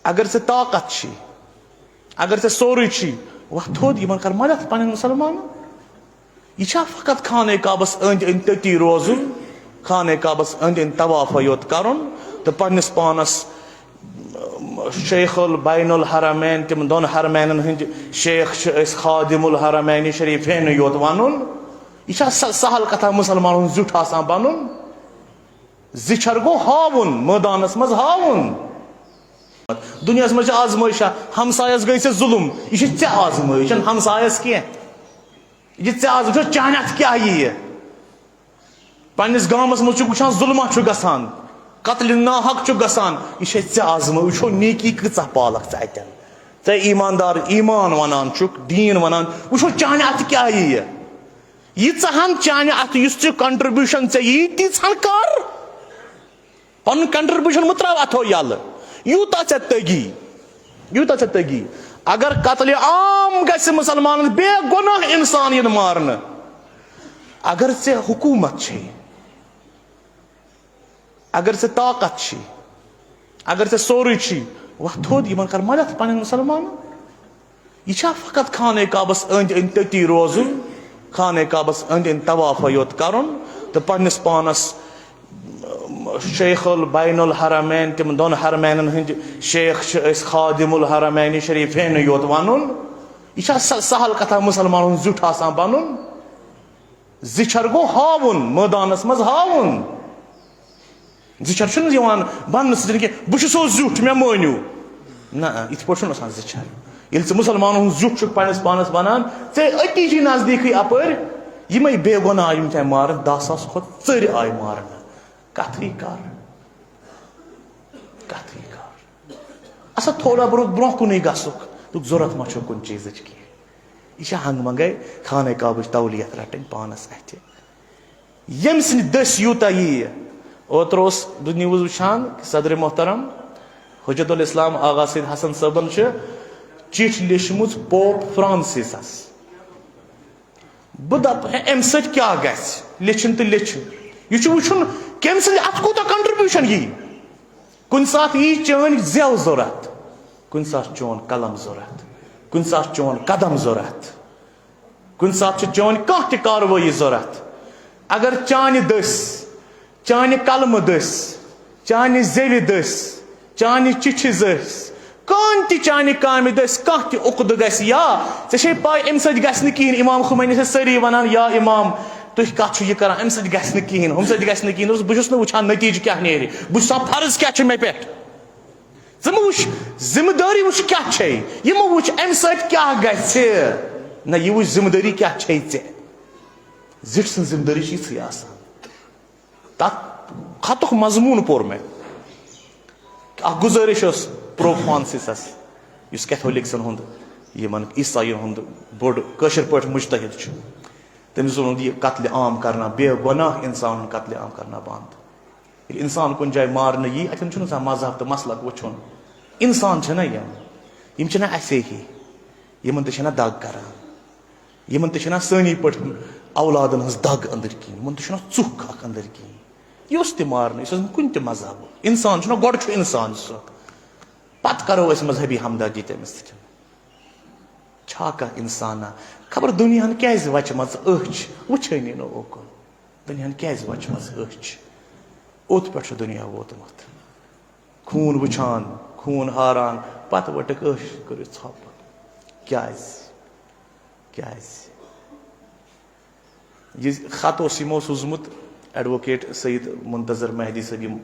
اگر ژےٚ طاقت چھی اگر ژےٚ سورُے چھی وۄتھ تھوٚد یِمن کر مدد پننٮ۪ن مُسلمانن. یہِ چھا فقط خانہ کعبس أنٛدۍ أنٛدۍ تٔتی روزُن خانہ کعبس أنٛدۍ أنٛدۍ طوافے یوت کرُن تہٕ پننِس پانس شیخ البین الحرمین تِم دۄن حرمینن ہٕنٛدۍ شیخ چھِ أسۍ خادم الحرمین شریفین یوت ونُن؟ یہِ چھا سہل کتھا مُسلمان ہُنٛد زیُٹھ آسان بنُن؟ زِچھر گوٚو ہاوُن مٲدانس منٛز ہاوُن. دُنیاہس منٛز چھِ آزمٲیشا ہمسایس گٔے ژےٚ ظُلم یہِ چھِ ژےٚ آزمٲیش یہِ چھنہٕ ہمسایس کینٛہہ یہِ چھِ ژےٚ آز وٕچھو چانہِ اتھِ کیٛاہ ییہِ. پننِس گامس منٛز چھُکھ وٕچھان ظُلما چھُ گژھان قتلہِ ناحق چھُ گژھان یہِ چھے ژےٚ آزمٲیش وٕچھو نیکی کۭژاہ پالکھ ژٕ اتٮ۪ن. ژےٚ ایٖماندار ایٖمان ونان چھُکھ دیٖن ونان وٕچھو چانہِ اتھِ کیٛاہ ییہِ. ییٖژاہن چانہِ اتھِ یُس ژےٚ کنٹربیوٗشن ژےٚ یی تیٖژہن کر. پنُن کنٹربیوٗشن مہ تراو اتھو یلہٕ یوٗتاہ ژےٚ تگی یوٗتاہ ژےٚ تگی. اگر قتلہِ عام گژھِ مُسلمانن بے گۄناہ انسان یِن مارنہٕ اگر ژےٚ حکوٗمت چھے اگر ژےٚ طاقت چھی اگر ژےٚ سورُے چھی وۄتھ تھوٚد یِمن کر مدد پننٮ۪ن مُسلمانن. یہِ چھا فقط خانہ کعبس أنٛدۍ أنٛدۍ تٔتی روزُن خانہ کعبس أنٛدۍ أنٛدۍ طوافے یوت کرُن تہٕ پننِس پانس شیخ البین الحرمین تِم دۄن حرمینن ہٕنٛدۍ شیخ چھِ أسۍ خادم الحرمین شریفین یوت ونُن؟ یہِ چھا سہل کتھا مُسلمان ہُنٛد زیُٹھ آسان بنُن؟ زِچھر گوٚو ہاوُن مٲدانس منٛز ہاوُن. زِچھر چھُنہٕ یِوان بننہٕ سۭتۍ کینٛہہ بہٕ چھُسو زیُٹھ مےٚ مٲنِو نہ یِتھ پٲٹھۍ چھُنہٕ آسان زِچھر. ییٚلہِ ژٕ مُسلمانن ہُنٛد زیُٹھ چھُکھ پننِس پانس بنان ژےٚ أتی چھِ نزدیٖکھٕے اپٲرۍ یِمے بے گۄناہ آیہِ یِم ژےٚ مارٕنۍ 10 ساس کھۄتہٕ ژٔرۍ آیہِ مارنہٕ. کتھٕے کر کتھٕے کر. اسا تھوڑا بہت برونٛہہ کُنٕے گژھُکھ دوٚپُکھ ضوٚرتھ ما چھو کُنہِ چیٖزٕچ کینٛہہ. یہِ چھِ ہنٛگہٕ منٛگے خانہ کعبٕچ تولیت رٹٕنۍ پانس اتھِ. ییٚمہِ سٕنٛدِ دٔسۍ یوٗتاہ ییہِ. اوترٕ اوس بہٕ نِوٕز وٕچھان صدرِ محترم حجت الاسلام آغا سید حسن صٲبن چھِ چِٹھۍ لیچھمٕژ پوپ فرانسِسس. بہٕ دپہٕ امہِ سۭتۍ کیٛاہ گژھِ لیچھِن تہٕ لیچھِن. یہِ چھُ وٕچھُن کٔمۍ سٕنٛدِ اتھٕ کوٗتاہ کنٹربیوٗشن یی. کُنہِ ساتہٕ یی چٲنۍ زٮ۪و ضوٚرتھ کُنہِ ساتہٕ چون قلم ضوٚرتھ کُنہِ ساتہٕ چون قدم ضوٚرتھ کُنہِ ساتہٕ چھِ چٲنۍ کانٛہہ تہِ کاروٲیی ضوٚرتھ. اگر چانہِ دٔسۍ چانہِ قلمہٕ دٔسۍ چانہِ زیوِ دٔسۍ چانہِ چِٹھِ دٔسۍ کٕہٕنۍ تہِ چانہِ کامہِ دٔسۍ کانٛہہ تہِ عُقدٕ گژھِ یا ژےٚ چھے پاے امہِ سۭتۍ گژھِ نہٕ کِہینۍ. امام خُمینی چھِ سٲری ونان یا امام تُہۍ کتھ چھِو یہِ کران امہِ سۭتۍ گژھِ نہٕ کِہینۍ ہُمہِ سۭتۍ گژھِ نہٕ کِہینۍ. بہٕ چھُس نہٕ وٕچھان نتیٖجہٕ کیٛاہ نیرِ بہٕ چھُس وٕچھان فرض کیٛاہ چھُ مےٚ پٮ۪ٹھ. ژٕ مہٕ وٕچھ ذمہٕ دٲری وٕچھ کیٛاہ چھے یہِ مہٕ وٕچھ امہِ سۭتۍ کیٛاہ گژھِ نہ یہِ وٕچھ ذمہٕ دٲری کیٛاہ چھے ژےٚ. زِٹھۍ سٕنٛز ذمہٕ دٲری چھِ یِژھٕے آسان. تتھ خطُک مضموٗن پوٚر مےٚ. اکھ گُزٲرِش ٲس پروپ فرانسِسس یُس کیتھولِکسن ہُنٛد یِمن عیٖسایَن ہُنٛد بوٚڑ کٲشِر پٲٹھۍ مُجتہِد چھُ. تٔمِس ووٚنُن یہِ قتلہِ عام کرنا بے گۄناہ انسان ہُنٛد قتلہِ عام کرنا بنٛد. ییٚلہِ انسان کُنہِ جایہِ مارنہٕ یی اتٮ۪ن چھُنہٕ آسان مذہب تہٕ مسلک وٕچھُن. انسان چھِنہ یِم چھِنہ اسے ہی یِمن تہِ چھِنہ دگ کران یِمن تہِ چھِنہ سٲنی پٲٹھۍ اولادن ہٕنٛز دگ أنٛدٕرۍ کِنۍ یِمن تہِ چھُنہ ژُکھ اکھ أنٛدٕرۍ کِنۍ. یہِ اوس تہِ مارنہٕ یہِ اوس نہٕ کُنہِ تہِ مذہبُک. انسان چھُنہ گۄڈٕ چھُ انسان سُہ پتہٕ کرو أسۍ مذہبی ہمدردی تٔمِس سۭتۍ. چھا کانٛہہ انسانا خبر دُنیاہن کیٛازِ وچمژ أچھ وٕچھٲنی نہٕ اوکُن. دُنیاہن کیٛازِ وچمژ أچھ اوٚت پٮ۪ٹھ چھُ دُنیا ووتمُت. خوٗن وٕچھان خوٗن ہاران پتہٕ ؤٹٕکھ أچھ کٔرِو ژھۄپہٕ. کیٛازِ یہِ خط اوس یِمو سوٗزمُت ایڈوکیٹ سعید منتظر مہدی صٲب یِم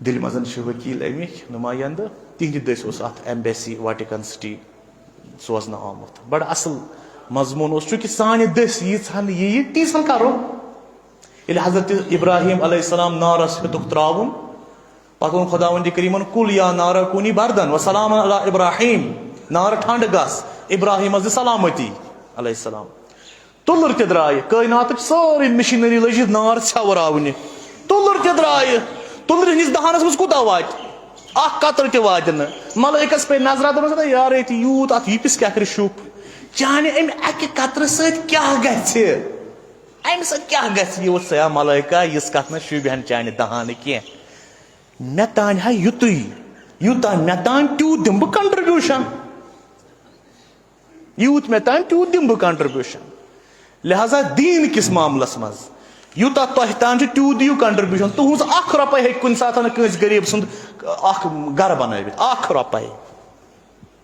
دِلہِ منٛز چھِ ؤکیٖل اَمِکۍ نُمایندٕ تِہنٛدِ دٔسۍ اوس اتھ ایمبیسی واٹِکن سٹی سوزنہٕ آمُت. بڑٕ اصل مضموٗن اوس چوٗنکہِ سانہِ دٔسۍ ییٖژہن ییہِ تیٖژہن کرو. ییٚلہِ حضرت ابراہیم علیہ السلام نارس ہیوٚتُکھ تراوُن پتہٕ ووٚن خۄداوندِ کریٖمن کُل یا نارا کوٗنی بردن وسلام علی ابراہیم. نارٕ ٹھنڈٕ گژھ ابراہیمس دِ سلامتی علیہ السلام. تُلُر تہِ درٛایہِ کٲیناتٕچ سٲرٕے مشیٖنری لٔجِتھ نار ژھٮ۪وراونہِ. تُلُر تہِ درٛایہِ تُلرِ ہٕنٛدِس دہانس منٛز کوٗتاہ واتہِ اکھ قطرٕ تہِ واتہِ نہٕ. ملٲیکس پیٚیہِ نظرا دوٚپمس یارٕ ییٚتہِ یوٗت اتھ یِپِس کیٛاہ کرِ شُپ. چانہِ امہِ اکہِ قطرٕ سۭتۍ کیٛاہ گژھِ امہِ سۭتۍ کیٛاہ گژھِ. یہِ وٕچھ سا ملٲیکا یِژھ کتھ نہٕ شوٗبہِ ہن چانہِ دہانہٕ کینٛہہ. مےٚ تانۍ ہا یُتُے یوٗتاہ مےٚ تام تیوٗت دِمہٕ بہٕ کنٹربیوٗشن، یوٗت مےٚ تام تیوٗت دِمہٕ بہٕ کنٹربیوٗشن. لہذا دیٖن کِس معاملس منٛز یوٗتاہ تۄہہِ تام چھُ تیوٗت دِیِو کنٹربیوٗشن. تُہنٛز اکھ رۄپے ہیٚکہِ کُنہِ ساتہٕ کٲنٛسہِ غریٖب سُنٛد اکھ گرٕ بنٲوِتھ، اکھ رۄپے.